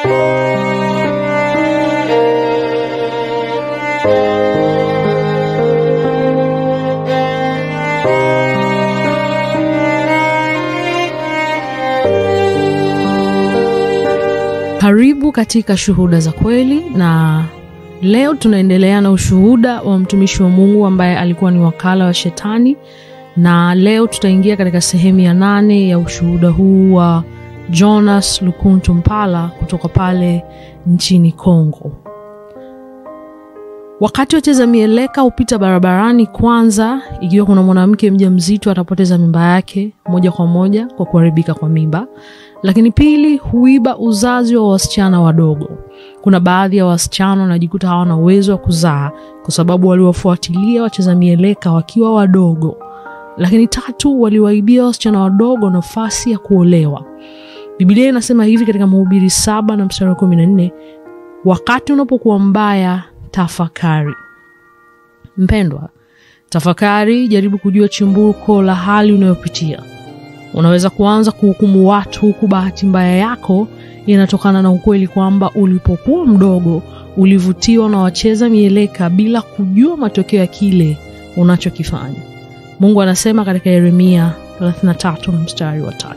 Karibu katika Shuhuda za Kweli, na leo tunaendelea na ushuhuda wa mtumishi wa Mungu ambaye alikuwa ni wakala wa Shetani, na leo tutaingia katika sehemu ya 8 ya ushuhuda huu wa Jonas Lukuntu Mpala kutoka pale nchini Kongo. Wakati wacheza mieleka hupita barabarani, kwanza ikiwa kuna mwanamke mjamzito atapoteza mimba yake moja kwa moja kwa kuharibika kwa mimba. Lakini pili, huiba uzazi wa wasichana wadogo. Kuna baadhi ya wasichana wanajikuta hawana uwezo wa kuzaa kwa sababu waliwafuatilia wacheza mieleka wakiwa wadogo. Lakini tatu, waliwaibia wasichana wadogo nafasi ya kuolewa. Biblia inasema hivi katika Mhubiri 7:14, wakati unapokuwa mbaya tafakari. Mpendwa, tafakari, jaribu kujua chimbuko la hali unayopitia. Unaweza kuanza kuhukumu watu huku bahati mbaya yako inatokana na ukweli kwamba ulipokuwa mdogo ulivutiwa na wacheza mieleka bila kujua matokeo ya kile unachokifanya. Mungu anasema katika Yeremia 33:3.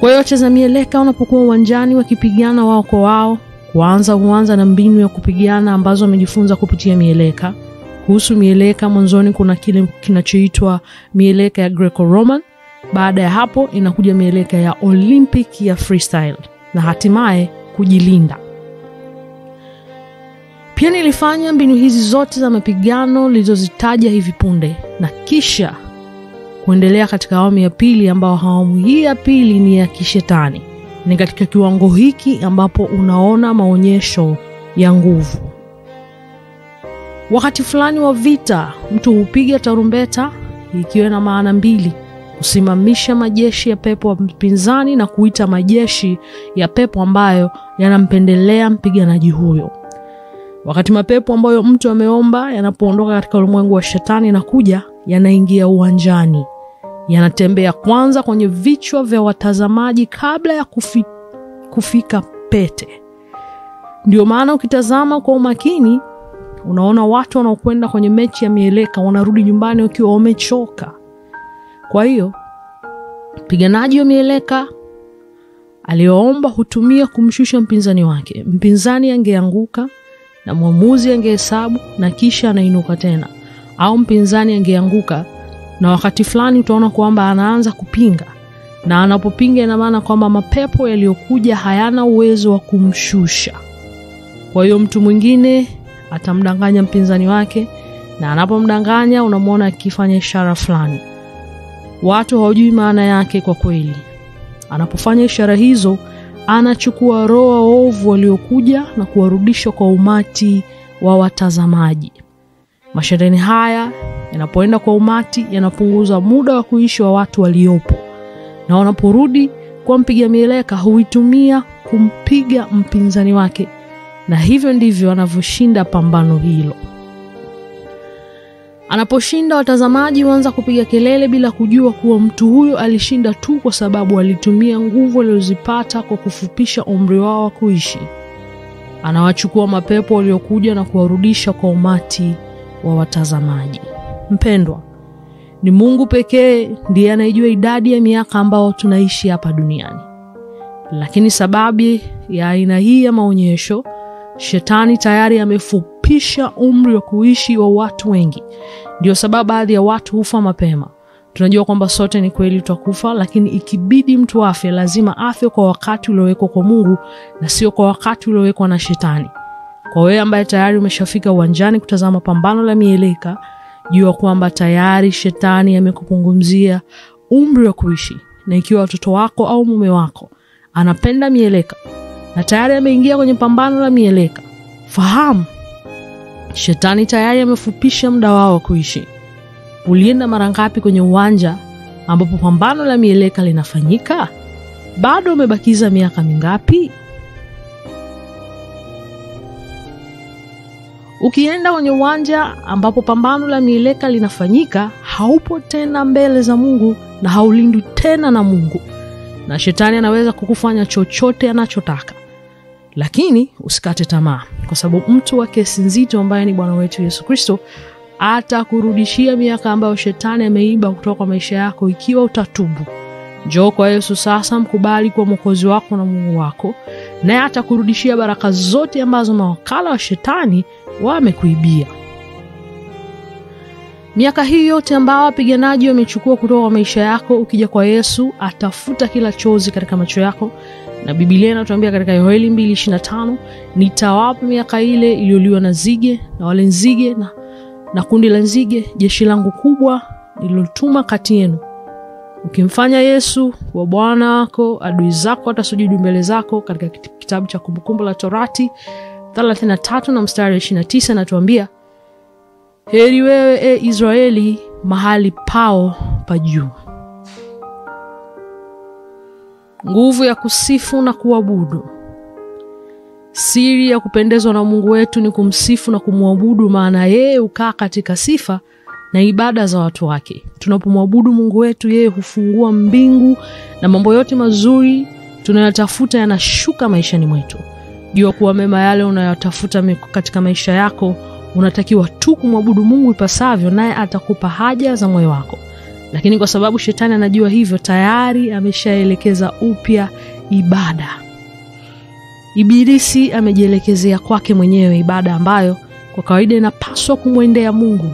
Kwa hiyo wacheza mieleka wanapokuwa uwanjani wakipigana wao kwa wao, huanza na mbinu ya kupigana ambazo wamejifunza kupitia mieleka. Kuhusu mieleka, mwanzoni kuna kile kinachoitwa mieleka ya Greco-Roman. Baada ya hapo inakuja mieleka ya Olympic ya freestyle, na hatimaye kujilinda. Pia nilifanya mbinu hizi zote za mapigano nilizozitaja hivi punde, na kisha kuendelea katika awamu ya pili, ambao awamu hii ya pili ni ya kishetani. Ni katika kiwango hiki ambapo unaona maonyesho ya nguvu. Wakati fulani wa vita, mtu hupiga tarumbeta, ikiwa na maana mbili: kusimamisha majeshi ya pepo wa mpinzani na kuita majeshi ya pepo ambayo yanampendelea mpiganaji huyo. Wakati mapepo ambayo mtu ameomba yanapoondoka katika ulimwengu wa Shetani na kuja, yanaingia uwanjani. Yanatembea kwanza kwenye vichwa vya watazamaji kabla ya kufika pete. Ndio maana ukitazama kwa umakini unaona watu wanaokwenda kwenye mechi ya mieleka wanarudi nyumbani wakiwa wamechoka. Kwa hiyo mpiganaji wa mieleka aliyoomba hutumia kumshusha mpinzani wake. Mpinzani angeanguka na mwamuzi angehesabu na kisha anainuka tena, au mpinzani angeanguka na wakati fulani utaona kwamba anaanza kupinga, na anapopinga ina maana kwamba mapepo yaliyokuja hayana uwezo wa kumshusha. Kwa hiyo mtu mwingine atamdanganya mpinzani wake, na anapomdanganya unamwona akifanya ishara fulani. Watu hawajui maana yake kwa kweli. Anapofanya ishara hizo, anachukua roho ovu waliokuja na kuwarudisha kwa umati wa watazamaji. Mashindano haya yanapoenda kwa umati yanapunguza muda wa kuishi wa watu waliopo, na wanaporudi kwa mpiga mieleka huitumia kumpiga mpinzani wake, na hivyo ndivyo anavyoshinda pambano hilo. Anaposhinda, watazamaji huanza kupiga kelele bila kujua kuwa mtu huyo alishinda tu kwa sababu alitumia nguvu alizozipata kwa kufupisha umri wao wa kuishi. Anawachukua mapepo waliokuja na kuwarudisha kwa umati wa watazamaji. Mpendwa, ni Mungu pekee ndiye anayejua idadi ya miaka ambao tunaishi hapa duniani. Lakini sababu ya aina hii ya maonyesho, Shetani tayari amefupisha umri wa kuishi wa watu wengi. Ndio sababu baadhi ya watu hufa mapema. Tunajua kwamba sote ni kweli tutakufa, lakini ikibidi mtu afe, lazima afe kwa wakati uliowekwa kwa Mungu na sio kwa wakati uliowekwa na Shetani. Kwa wewe ambaye tayari umeshafika uwanjani kutazama pambano la mieleka, jua kwamba tayari Shetani amekupungumzia umri wa kuishi. Na ikiwa watoto wako au mume wako anapenda mieleka na tayari ameingia kwenye pambano la mieleka, fahamu Shetani tayari amefupisha muda wao wa kuishi. Ulienda mara ngapi kwenye uwanja ambapo pambano la mieleka linafanyika? Bado umebakiza miaka mingapi? Ukienda kwenye uwanja ambapo pambano la mieleka linafanyika, haupo tena mbele za Mungu na haulindwi tena na Mungu. na shetani anaweza kukufanya chochote anachotaka. Lakini usikate tamaa, kwa sababu mtu wa kesi nzito ambaye ni Bwana wetu Yesu Kristo atakurudishia miaka ambayo shetani ameiba kutoka kwa maisha yako ikiwa utatubu. Njoo kwa Yesu sasa, mkubali kwa Mwokozi wako na Mungu wako, naye atakurudishia baraka zote ambazo mawakala wa shetani wamekuibia. Miaka hii yote ambayo wapiganaji wamechukua kutoka kwa maisha yako, ukija kwa Yesu atafuta kila chozi katika macho yako. Na Biblia inatuambia katika Yoeli 2:25, nitawapa miaka ile iliyoliwa na nzige na wale nzige na kundi la nzige, jeshi langu kubwa nililotuma kati yenu. Ukimfanya Yesu wa Bwana wako, adui zako atasujudu mbele zako. Katika kitabu cha Kumbukumbu la Torati 33 na mstari 29 natuambia, heri wewe Israeli, mahali pao pa juu. Nguvu ya kusifu na kuabudu. Siri ya kupendezwa na Mungu wetu ni kumsifu na kumwabudu, maana yeye hukaa katika sifa na ibada za watu wake. Tunapomwabudu Mungu wetu, yeye hufungua mbingu na mambo yote mazuri tunayotafuta yanashuka maishani mwetu. Jua kuwa mema yale unayotafuta katika maisha yako, unatakiwa tu kumwabudu Mungu ipasavyo, naye atakupa haja za moyo wako. Lakini kwa sababu shetani anajua hivyo, tayari ameshaelekeza upya ibada. Ibilisi amejielekezea kwake mwenyewe ibada ambayo kwa kawaida inapaswa kumwendea Mungu,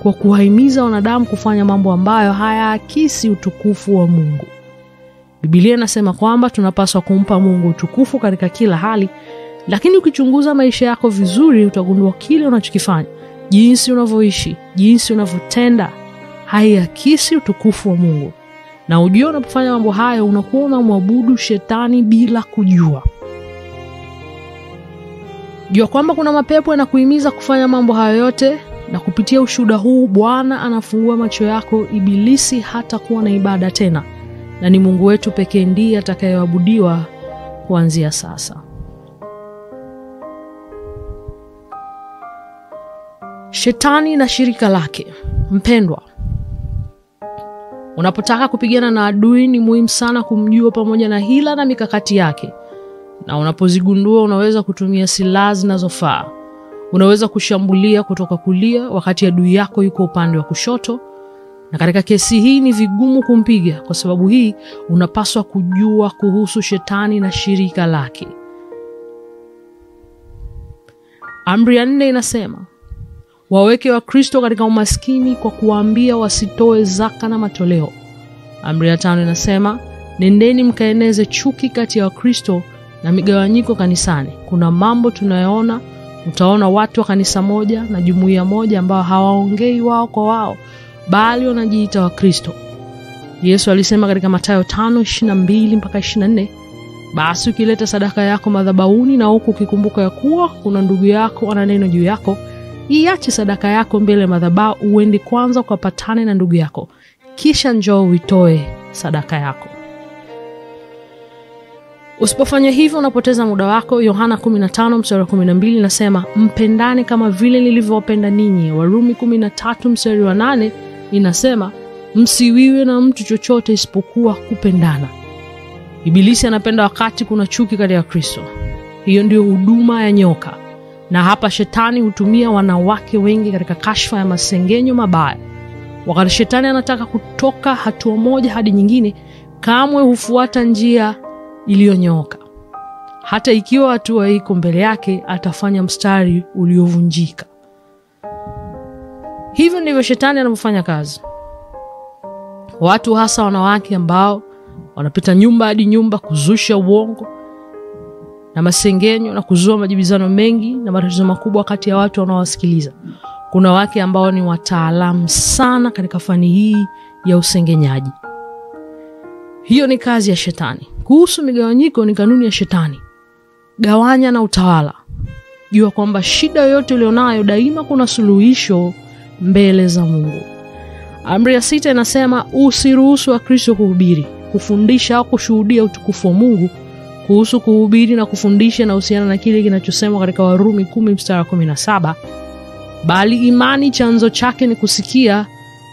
kwa kuwahimiza wanadamu kufanya mambo ambayo hayaakisi utukufu wa Mungu. Biblia inasema kwamba tunapaswa kumpa Mungu utukufu katika kila hali, lakini ukichunguza maisha yako vizuri utagundua kile unachokifanya, jinsi unavyoishi, jinsi unavyotenda haiakisi utukufu wa Mungu. Na ujue unapofanya mambo hayo unakuwa unamwabudu shetani bila kujua. Jua kwamba kuna mapepo yanakuhimiza kufanya mambo hayo yote, na kupitia ushuhuda huu Bwana anafungua macho yako. Ibilisi hatakuwa na ibada tena, na ni Mungu wetu pekee ndiye atakayeabudiwa kuanzia sasa. Shetani na shirika lake. Mpendwa, unapotaka kupigana na adui ni muhimu sana kumjua pamoja na hila na mikakati yake. Na unapozigundua unaweza kutumia silaha zinazofaa. Unaweza kushambulia kutoka kulia wakati adui yako yuko upande wa kushoto. Na katika kesi hii ni vigumu kumpiga, kwa sababu hii unapaswa kujua kuhusu shetani na shirika lake. Amri ya 4 inasema, waweke Wakristo katika umaskini kwa kuwaambia wasitoe zaka na matoleo. Amri ya 5 inasema, nendeni mkaeneze chuki kati ya Wakristo na migawanyiko kanisani. Kuna mambo tunayoona, utaona watu wa kanisa moja na jumuiya moja ambao hawaongei wao kwa wao, bali wanajiita Wakristo. Yesu alisema katika Mathayo 5:22-24, basi ukileta sadaka yako madhabahuni na huku ukikumbuka ya kuwa kuna ndugu yako ana neno juu yako, iache sadaka yako mbele ya madhabahu, uende kwanza ukapatane na ndugu yako, kisha njoo uitoe sadaka yako. Usipofanya hivyo unapoteza muda wako. Yohana 15:12 inasema, mpendane kama vile nilivyowapenda ninyi. Warumi 13:8 inasema, msiwiwe na mtu chochote isipokuwa kupendana. Ibilisi anapenda wakati kuna chuki kati ya Kristo. Hiyo ndio huduma ya nyoka. Na hapa shetani hutumia wanawake wengi katika kashfa ya masengenyo mabaya. Wakati shetani anataka kutoka hatua moja hadi nyingine, kamwe hufuata njia iliyonyooka. Hata ikiwa hatua iko mbele yake, atafanya mstari uliovunjika. Hivyo ndivyo shetani anavyofanya kazi. Watu hasa wanawake ambao wanapita nyumba hadi nyumba kuzusha uongo na masengenyo na kuzua majibizano mengi na matatizo makubwa kati ya watu wanaowasikiliza. Kuna wake ambao ni wataalamu sana katika fani hii ya usengenyaji. Hiyo ni kazi ya shetani. Kuhusu migawanyiko, ni kanuni ya shetani. Gawanya na utawala. Jua kwamba shida yoyote ulionayo daima kuna suluhisho mbele za Mungu. Amri ya 6 inasema, usiruhusu Wakristo kuhubiri, kufundisha au kushuhudia utukufu wa Mungu. Kuhusu kuhubiri na kufundisha na uhusiana na kile kinachosemwa katika Warumi 10:17, bali imani chanzo chake ni kusikia,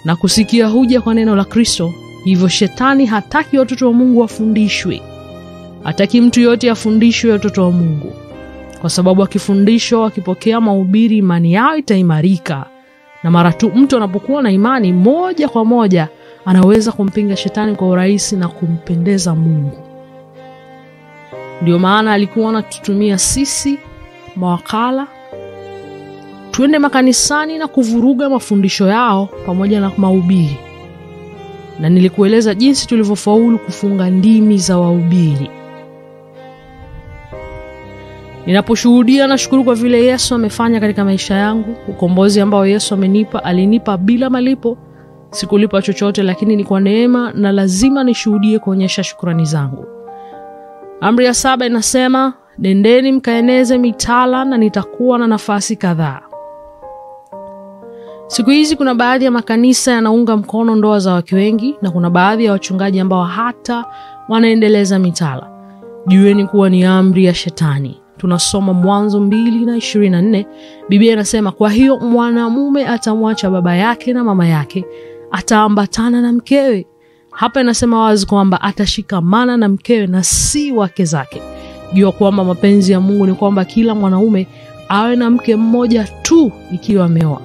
na kusikia huja kwa neno la Kristo. Hivyo shetani hataki watoto wa Mungu wafundishwe. Hataki mtu yote afundishwe watoto wa Mungu. Kwa sababu akifundishwa, akipokea mahubiri, imani yao itaimarika. Na mara tu mtu anapokuwa na imani, moja kwa moja anaweza kumpinga shetani kwa urahisi na kumpendeza Mungu. Ndio maana alikuwa anatutumia sisi mawakala tuende makanisani na kuvuruga mafundisho yao pamoja na mahubiri. Na nilikueleza jinsi tulivyofaulu kufunga ndimi za wahubiri. Ninaposhuhudia na shukuru kwa vile Yesu amefanya katika maisha yangu. Ukombozi ambao Yesu amenipa, alinipa bila malipo. Sikulipa chochote, lakini ni kwa neema na lazima nishuhudie kuonyesha shukrani zangu. Amri ya 7 inasema, nendeni mkaeneze mitala na nitakuwa na nafasi kadhaa. Siku hizi kuna baadhi ya makanisa yanaunga mkono ndoa za wake wengi, na kuna baadhi ya wachungaji ambao hata wanaendeleza mitala. Jueni kuwa ni amri ya shetani. Tunasoma Mwanzo 2:24. Biblia inasema, kwa hiyo mwanamume atamwacha baba yake na mama yake, ataambatana na mkewe. Hapa inasema wazi kwamba atashikamana na mkewe na si wake zake. Jua kwamba mapenzi ya Mungu ni kwamba kila mwanaume awe na mke mmoja tu ikiwa ameoa.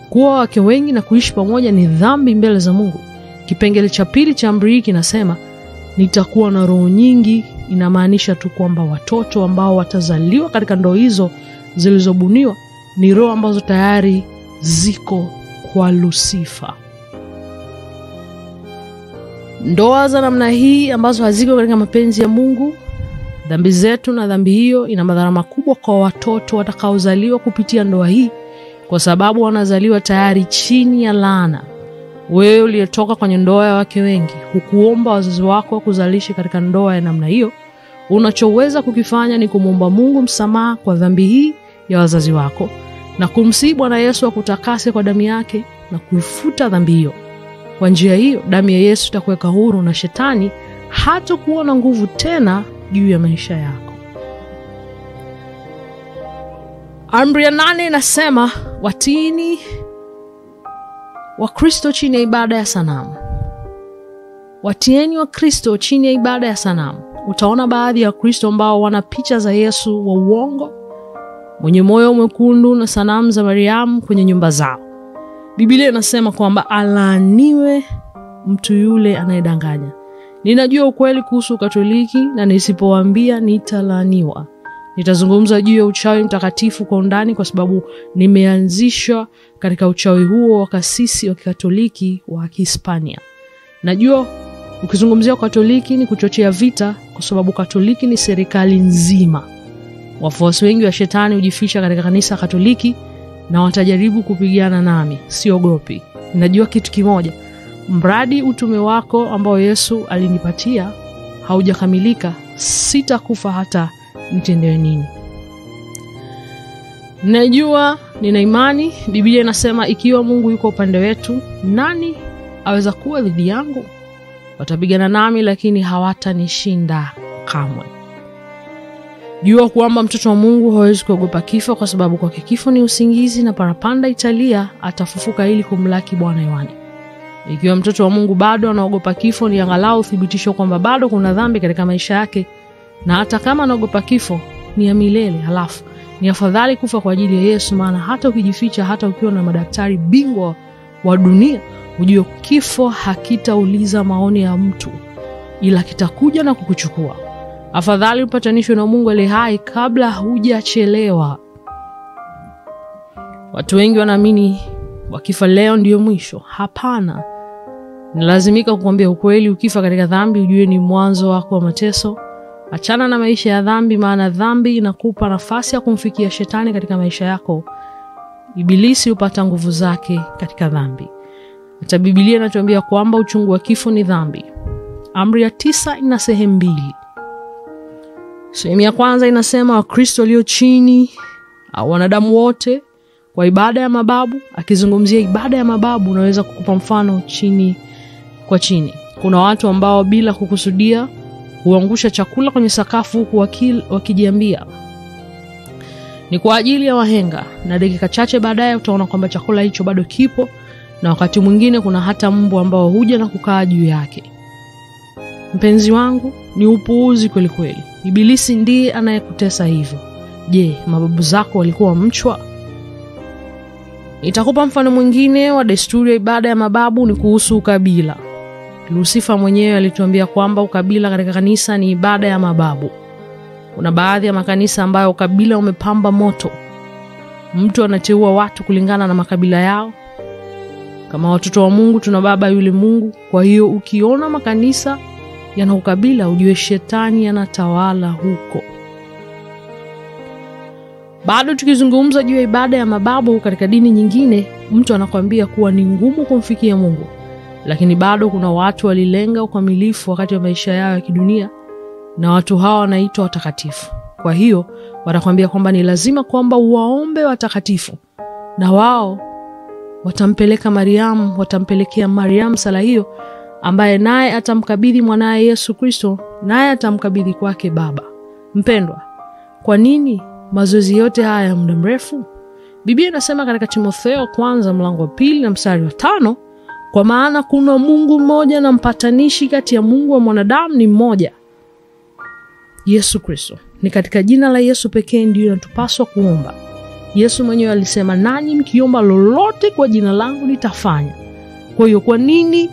Kuwa wake wengi na kuishi pamoja ni dhambi mbele za Mungu. Kipengele cha 2 cha amri hii kinasema, nitakuwa na roho nyingi. Inamaanisha tu kwamba watoto ambao watazaliwa katika ndoa hizo zilizobuniwa ni roho ambazo tayari ziko kwa Lucifer. Ndoa za namna hii ambazo haziko katika mapenzi ya Mungu, dhambi zetu, na dhambi hiyo ina madhara makubwa kwa watoto watakaozaliwa kupitia ndoa hii, kwa sababu wanazaliwa tayari chini ya laana. Wewe uliyetoka kwenye ndoa ya wake wengi, hukuomba wazazi wako kuzalisha katika ndoa ya namna hiyo. Unachoweza kukifanya ni kumwomba Mungu msamaha kwa dhambi hii ya wazazi wako, na kumsihi Bwana Yesu akutakase kwa damu yake na kuifuta dhambi hiyo. Kwa njia hiyo, damu ya Yesu itakuweka huru na shetani hatakuwa na nguvu tena juu ya maisha yako. Amri ya 8 inasema, watiini Wakristo chini ya ibada ya sanamu. Watieni Wakristo chini ya ibada ya sanamu. Utaona baadhi ya Wakristo ambao wana picha za Yesu wa uongo, mwenye moyo mwekundu na sanamu za Mariamu kwenye nyumba zao. Biblia inasema kwamba alaaniwe mtu yule anayedanganya. Ninajua ukweli kuhusu Katoliki, na nisipowaambia nitalaaniwa. Nitazungumza juu ya uchawi mtakatifu kwa undani, kwa sababu nimeanzishwa katika uchawi huo wa kasisi wa Katoliki wa Hispania. Najua ukizungumzia Katoliki ni kuchochea vita, kwa sababu Katoliki ni serikali nzima. Wafuasi wengi wa shetani hujificha katika kanisa Katoliki na watajaribu kupigana nami. Siogopi. Ninajua kitu kimoja, mradi utume wako ambao Yesu alinipatia haujakamilika, sitakufa hata nitendewe nini. Najua, nina imani. Biblia inasema, ikiwa Mungu yuko upande wetu, nani aweza kuwa dhidi yangu? Watapigana nami, lakini hawatanishinda kamwe. Jua kwamba mtoto wa Mungu hawezi kuogopa kifo, kwa sababu kwa kifo ni usingizi na parapanda italia, atafufuka ili kumlaki Bwana hewani. Ikiwa mtoto wa Mungu bado anaogopa kifo, ni angalau uthibitisho kwamba bado kuna dhambi katika maisha yake, na hata kama anaogopa kifo ni ya milele. Halafu ni afadhali kufa kwa ajili ya Yesu, maana hata ukijificha, hata ukiwa na madaktari bingwa wa dunia, ujue kifo hakitauliza maoni ya mtu, ila kitakuja na kukuchukua. Afadhali upatanishwe na Mungu aliye hai kabla hujachelewa. Watu wengi wanaamini wakifa leo ndio mwisho. Hapana. Nilazimika kukuambia ukweli, ukifa katika dhambi ujue ni mwanzo wako wa mateso. Achana na maisha ya dhambi, maana dhambi inakupa nafasi ya kumfikia shetani katika maisha yako. Ibilisi hupata nguvu zake katika dhambi. Hata Biblia inatuambia kwamba uchungu wa kifo ni dhambi. Amri ya 9 ina sehemu 2. Sehemu ya kwanza inasema Wakristo walio chini au wanadamu wote kwa ibada ya mababu. Akizungumzia ibada ya mababu, unaweza kukupa mfano chini kwa chini. Kuna watu ambao bila kukusudia huangusha chakula kwenye sakafu huku wakijiambia ni kwa ajili ya wahenga, na dakika chache baadaye utaona kwamba chakula hicho bado kipo na wakati mwingine kuna hata mbu ambao huja na kukaa juu yake. Mpenzi wangu, ni upuuzi kweli kweli. Ibilisi ndiye anayekutesa hivyo. Je, mababu zako walikuwa mchwa? Nitakupa mfano mwingine wa desturi ya ibada ya mababu, ni kuhusu ukabila. Lucifer mwenyewe alituambia kwamba ukabila katika kanisa ni ibada ya mababu. Kuna baadhi ya makanisa ambayo ukabila umepamba moto. Mtu anateua watu kulingana na makabila yao. Kama watoto wa Mungu tuna baba yule Mungu. Kwa hiyo ukiona makanisa yana ukabila, ujue shetani anatawala huko. Bado tukizungumza juu ya ibada ya mababu katika dini nyingine, mtu anakuambia kuwa ni ngumu kumfikia Mungu. Lakini bado kuna watu walilenga ukamilifu wakati wa maisha yao ya kidunia, na watu hawa wanaitwa watakatifu. Kwa hiyo watakwambia kwamba ni lazima kwamba uwaombe watakatifu, na wao watampelekea Mariam sala hiyo, ambaye naye atamkabidhi mwanae Yesu Kristo, naye atamkabidhi kwake Baba. Mpendwa, kwa nini mazoezi yote haya ya muda mrefu? Biblia inasema katika Timotheo kwanza mlango wa 2 na mstari wa 5, kwa maana kuna Mungu mmoja na mpatanishi kati ya Mungu wa mwanadamu ni mmoja, Yesu Kristo. Ni katika jina la Yesu pekee ndiyo tunatupaswa kuomba. Yesu mwenyewe alisema, nanyi mkiomba lolote kwa jina langu nitafanya. Kwa hiyo kwa nini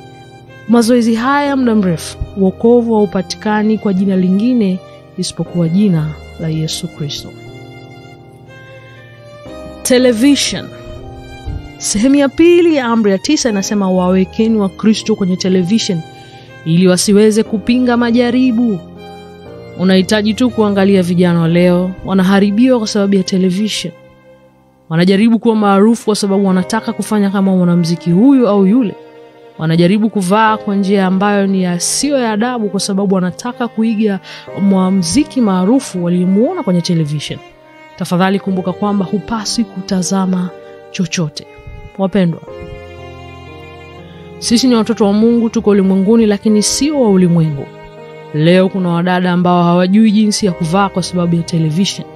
mazoezi haya muda mrefu? Wokovu haupatikani kwa jina lingine isipokuwa jina la Yesu Kristo. Television. Sehemu ya pili ya amri ya 9 inasema, wawekeni wa Kristo kwenye television ili wasiweze kupinga majaribu. Unahitaji tu kuangalia vijana wa leo, wanaharibiwa kwa sababu ya television. Wanajaribu kuwa maarufu kwa sababu wanataka kufanya kama mwanamuziki huyu au yule. Wanajaribu kuvaa kwa njia ambayo ni yasiyo ya adabu kwa sababu wanataka kuiga mwanamuziki maarufu waliyemuona kwenye television. Tafadhali kumbuka kwamba hupasi kutazama chochote. Wapendwa, sisi ni watoto wa Mungu, tuko ulimwenguni lakini sio wa ulimwengu. Leo kuna wadada ambao hawajui jinsi ya kuvaa kwa sababu ya television.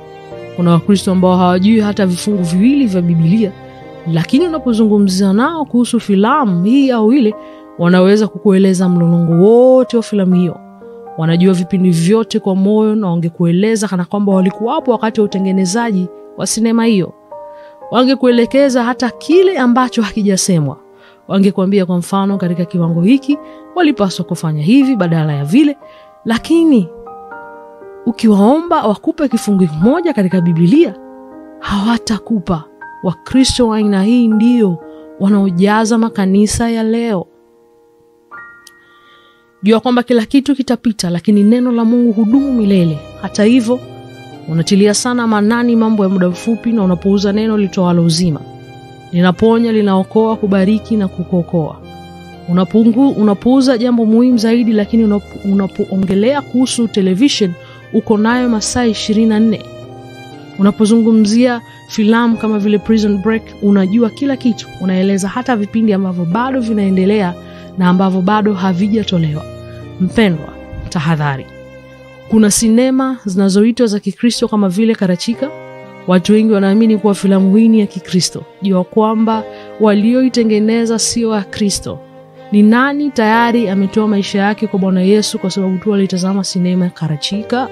Kuna Wakristo ambao hawajui hata vifungu viwili vya Biblia, lakini unapozungumzia nao kuhusu filamu hii au ile, wanaweza kukueleza mlolongo wote wa filamu hiyo. Wanajua vipindi vyote kwa moyo, na wangekueleza kana kwamba walikuwa hapo wakati wa utengenezaji wa sinema hiyo. Wangekuelekeza hata kile ambacho hakijasemwa. Wangekwambia kwa mfano, katika kiwango hiki walipaswa kufanya hivi badala ya vile. Lakini ukiwaomba wakupe kifungu kimoja katika Biblia, hawatakupa. Wakristo wa aina hii ndio wanaojaza makanisa ya leo. Jua kwamba kila kitu kitapita, lakini neno la Mungu hudumu milele. Hata hivyo, unatilia sana manani mambo ya muda mfupi, na unapouza neno litoalo uzima. Linaponya, linaokoa, kubariki na kukuokoa. Unapouza jambo muhimu zaidi, lakini unapoongelea kuhusu television, uko nayo masaa 24. Unapozungumzia filamu kama vile Prison Break, unajua kila kitu. Unaeleza hata vipindi ambavyo bado vinaendelea na ambavyo bado havijatolewa. Mpendwa, tahadhari. Kuna sinema zinazoitwa za Kikristo kama vile Karachika. Watu wengi wanaamini kuwa filamu hii ni ya Kikristo. Jua kwamba walioitengeneza sio wa Kristo. Ni nani tayari ametoa maisha yake kwa Bwana Yesu kwa sababu tu alitazama sinema ya Karachika?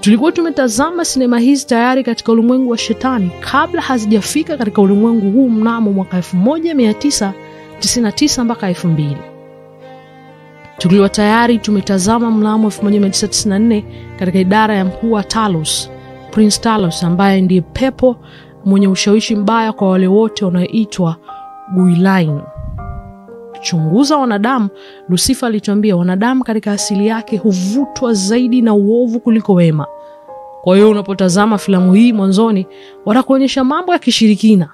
Tulikuwa tumetazama sinema hizi tayari katika ulimwengu wa shetani kabla hazijafika katika ulimwengu huu mnamo mwaka 1999 mpaka 2000. Tulikuwa tayari tumetazama mnamo 1994 katika idara ya mkuu wa Talos, Prince Talos, ambaye ndiye pepo mwenye ushawishi mbaya kwa wale wote wanaoitwa Guilain. Chunguza wanadamu. Lucifer alituambia wanadamu katika asili yake huvutwa zaidi na uovu kuliko wema. Kwa hiyo unapotazama filamu hii mwanzoni, watakuonyesha mambo ya kishirikina,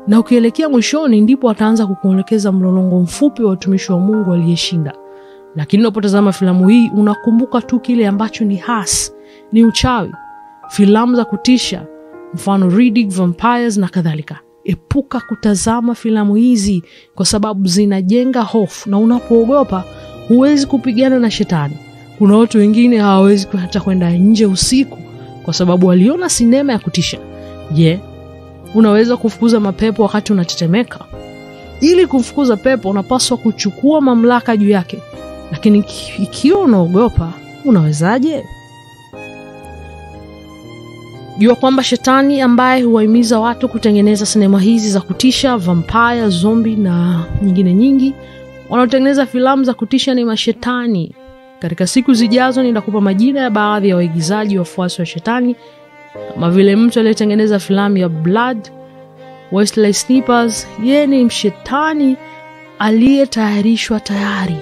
na ukielekea mwishoni ndipo wataanza kukuelekeza mlolongo mfupi wa utumishi wa Mungu aliyeshinda. Lakini unapotazama filamu hii, unakumbuka tu kile ambacho ni hasi, ni uchawi, filamu za kutisha, mfano Riddick, Vampires na kadhalika. Epuka kutazama filamu hizi kwa sababu zinajenga hofu, na unapoogopa huwezi kupigana na shetani. Kuna watu wengine hawawezi hata kwenda nje usiku kwa sababu waliona sinema ya kutisha. Je, unaweza kufukuza mapepo wakati unatetemeka? Ili kumfukuza pepo unapaswa kuchukua mamlaka juu yake. Lakini ikiwa unaogopa, unawezaje? Jua kwamba shetani ambaye huwahimiza watu kutengeneza sinema hizi za kutisha, vampire, zombie na nyingine nyingi, wanaotengeneza filamu za kutisha ni mashetani. Katika siku zijazo nitakupa majina ya baadhi ya waigizaji wafuasi wa shetani, kama vile mtu aliyetengeneza filamu ya Blood, Wesley Snipes, yeye ni mshetani aliyetayarishwa tayari.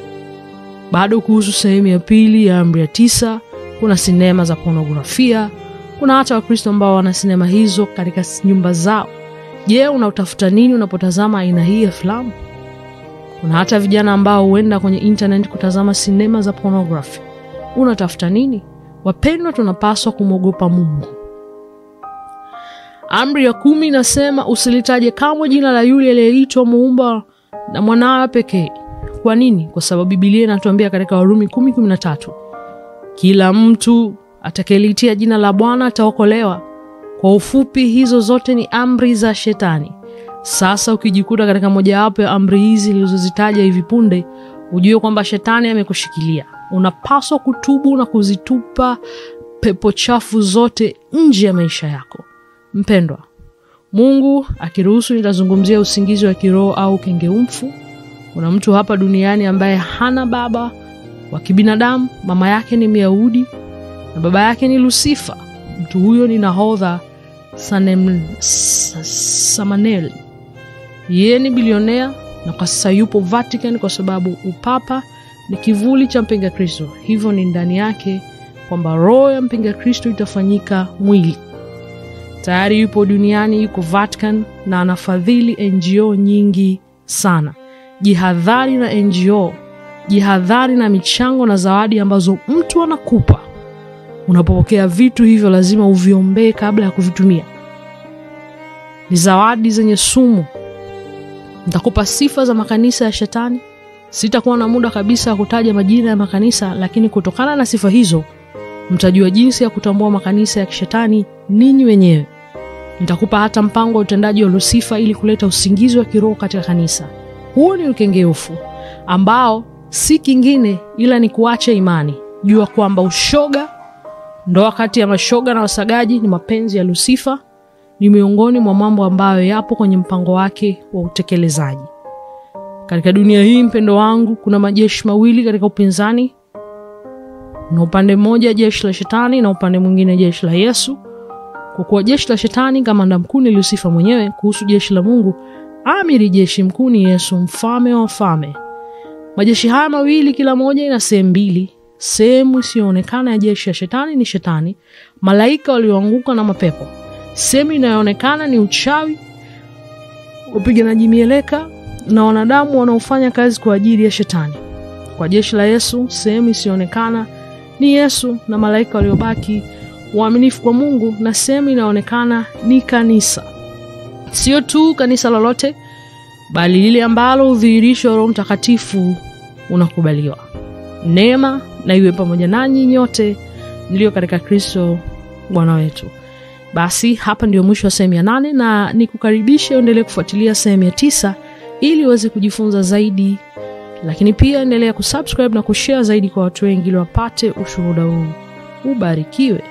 Bado kuhusu sehemu ya pili ya Amri ya 9, kuna sinema za pornografia. Kuna hata Wakristo ambao wana sinema hizo katika nyumba zao. Je, unautafuta nini unapotazama aina hii ya filamu? Kuna hata vijana ambao huenda kwenye internet kutazama sinema za pornography. Unatafuta nini? Wapendwa, tunapaswa kumwogopa Mungu. Amri ya 10 inasema usilitaje kamwe jina la yule aliyeitwa muumba na mwanawe pekee. Kwa nini? Kwa sababu Biblia inatuambia katika Warumi 10:13, kila mtu atakayelitia jina la Bwana ataokolewa. Kwa ufupi, hizo zote ni amri za shetani. Sasa ukijikuta katika mojawapo ya amri hizi nilizozitaja hivi punde, ujue kwamba shetani amekushikilia. Unapaswa kutubu na kuzitupa pepo chafu zote nje ya maisha yako. Mpendwa, Mungu akiruhusu nitazungumzia usingizi wa kiroho au kengeumfu. Kuna mtu hapa duniani ambaye hana baba wa kibinadamu. Mama yake ni Myahudi na baba yake ni Lucifer. Mtu huyo ni nahodha Samaneli. Yeye ni bilionea na kwa sasa yupo Vatican kwa sababu upapa ni kivuli cha mpinga Kristo. Hivyo ni ndani yake kwamba roho ya mpinga Kristo itafanyika mwili. Tayari yupo duniani, yuko Vatican na anafadhili NGO nyingi sana. Jihadhari na NGO, jihadhari na michango na zawadi ambazo mtu anakupa. Unapopokea vitu hivyo lazima uviombee kabla ya kuvitumia. Ni zawadi zenye sumu. Nitakupa sifa za makanisa ya shetani. Sitakuwa na muda kabisa kutaja majina ya makanisa, lakini kutokana na sifa hizo mtajua jinsi ya kutambua makanisa ya kishetani ninyi wenyewe. Nitakupa hata mpango wa utendaji wa Lucifer ili kuleta usingizi wa kiroho katika kanisa. Huo ni ukengeufu ambao si kingine ila ni kuacha imani. Jua kwamba ushoga, ndoa kati ya mashoga na wasagaji ni mapenzi ya Lucifer, ni miongoni mwa mambo ambayo yapo kwenye mpango wake wa utekelezaji. Katika dunia hii, mpendo wangu, kuna majeshi mawili katika upinzani. Na upande mmoja jeshi la shetani na upande mwingine jeshi la Yesu. Kwa kuwa jeshi la shetani kamanda mkuu ni Lucifer mwenyewe, kuhusu jeshi la Mungu, amiri jeshi mkuu ni Yesu, mfalme wa wafalme. Majeshi haya mawili kila moja ina sehemu mbili. Sehemu isiyoonekana ya jeshi ya shetani ni shetani, malaika walioanguka na mapepo. Sehemu inayoonekana ni uchawi, upiganaji mieleka na wanadamu wanaofanya kazi kwa ajili ya shetani. Kwa jeshi la Yesu, sehemu isiyoonekana ni Yesu na malaika waliobaki waaminifu kwa Mungu, na sehemu inaonekana ni kanisa. Sio tu kanisa lolote, bali lile ambalo udhihirisho wa Roho Mtakatifu unakubaliwa. Neema na iwe pamoja nanyi nyote mlio katika Kristo Bwana wetu. Basi hapa ndio mwisho wa sehemu ya 8 na nikukaribisha uendelee kufuatilia sehemu ya 9 ili uweze kujifunza zaidi. Lakini pia endelea kusubscribe na kushare zaidi kwa watu wengi ili wapate ushuhuda huu. Ubarikiwe.